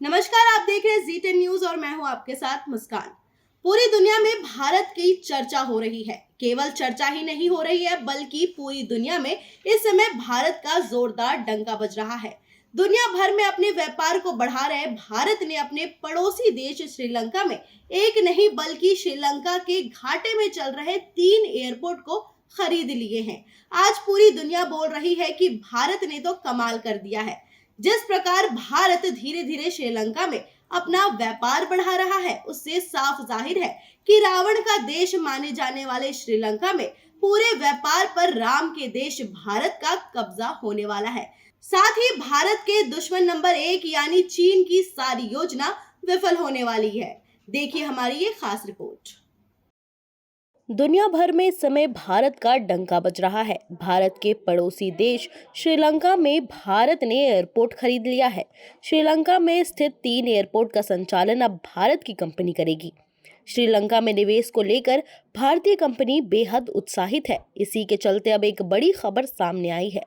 नमस्कार, आप देख रहे हैं जी10 न्यूज और मैं हूं आपके साथ मुस्कान। पूरी दुनिया में भारत की चर्चा हो रही है। केवल चर्चा ही नहीं हो रही है बल्कि पूरी दुनिया में इस समय भारत का जोरदार डंका बज रहा है। दुनिया भर में अपने व्यापार को बढ़ा रहे भारत ने अपने पड़ोसी देश श्रीलंका में एक नहीं बल्कि श्रीलंका के घाटे में चल रहे 3 एयरपोर्ट को खरीद लिए हैं। आज पूरी दुनिया बोल रही है कि भारत ने तो कमाल कर दिया है। जिस प्रकार भारत धीरे धीरे श्रीलंका में अपना व्यापार बढ़ा रहा है, उससे साफ जाहिर है कि रावण का देश माने जाने वाले श्रीलंका में पूरे व्यापार पर राम के देश भारत का कब्जा होने वाला है। साथ ही भारत के दुश्मन नंबर 1 यानी चीन की सारी योजना विफल होने वाली है। देखिए हमारी ये खास रिपोर्ट। दुनिया भर में इस समय भारत का डंका बज रहा है। भारत के पड़ोसी देश श्रीलंका में भारत ने एयरपोर्ट खरीद लिया है। श्रीलंका में स्थित 3 एयरपोर्ट का संचालन अब भारत की कंपनी करेगी। श्रीलंका में निवेश को लेकर भारतीय कंपनी बेहद उत्साहित है। इसी के चलते अब एक बड़ी खबर सामने आई है।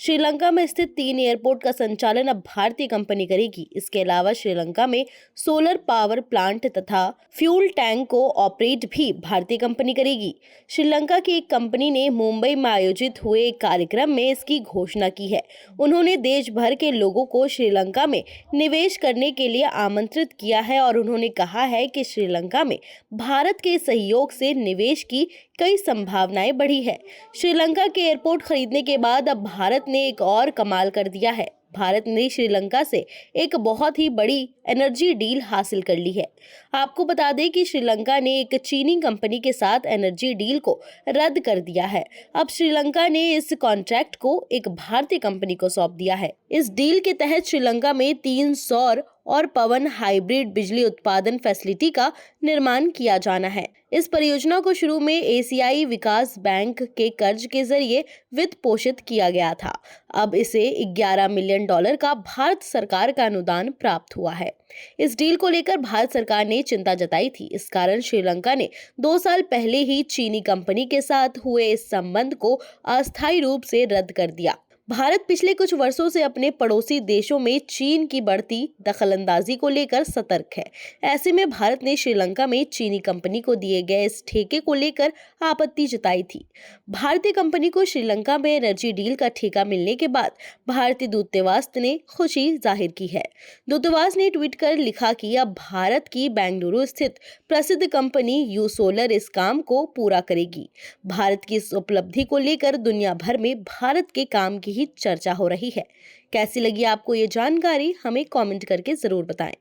श्रीलंका में स्थित 3 एयरपोर्ट का संचालन अब भारतीय कंपनी करेगी। इसके अलावा श्रीलंका में सोलर पावर प्लांट तथा फ्यूल टैंक को ऑपरेट भी भारतीय कंपनी करेगी। श्रीलंका की एक कंपनी ने मुंबई में आयोजित हुए एक कार्यक्रम में इसकी घोषणा की है। उन्होंने देश भर के लोगों को श्रीलंका में निवेश करने के लिए आमंत्रित किया है और उन्होंने कहा है कि श्रीलंका में भारत के सहयोग से निवेश की कई संभावनाएं बढ़ी है। श्रीलंका के एयरपोर्ट खरीदने के बाद अब भारत ने एक और कमाल कर दिया है। भारत ने श्रीलंका से एक बहुत ही बड़ी एनर्जी डील हासिल कर ली है। आपको बता दें कि श्रीलंका ने एक चीनी कंपनी के साथ एनर्जी डील को रद्द कर दिया है। अब श्रीलंका ने इस कॉन्ट्रैक्ट को एक भारतीय कंपनी को सौंप दिया है। इस डील के तहत श्रीलंका में 3 सौर और पवन हाइब्रिड बिजली उत्पादन फैसिलिटी का निर्माण किया जाना है। इस परियोजना को शुरू में एशियाई विकास बैंक के कर्ज के जरिए वित्त पोषित किया गया था। अब इसे $11 मिलियन का भारत सरकार का अनुदान प्राप्त हुआ है। इस डील को लेकर भारत सरकार ने चिंता जताई थी। इस कारण श्रीलंका ने 2 साल पहले ही चीनी कंपनी के साथ हुए इस संबंध को अस्थायी रूप से रद्द कर दिया। भारत पिछले कुछ वर्षों से अपने पड़ोसी देशों में चीन की बढ़ती दखलंदाजी को लेकर सतर्क है। ऐसे में भारत ने श्रीलंका में चीनी कंपनी को दिए गए इस ठेके को लेकर आपत्ति जताई थी। भारतीय कंपनी को श्रीलंका में एनर्जी डील का ठेका मिलने के बाद भारतीय दूतावास ने खुशी जाहिर की है। दूतावास ने ट्वीट कर लिखा कि अब भारत की बेंगलुरु स्थित प्रसिद्ध कंपनी यू सोलर इस काम को पूरा करेगी। भारत की इस उपलब्धि को लेकर दुनिया भर में भारत के काम की ही चर्चा हो रही है। कैसी लगी आपको ये जानकारी, हमें कमेंट करके जरूर बताएं।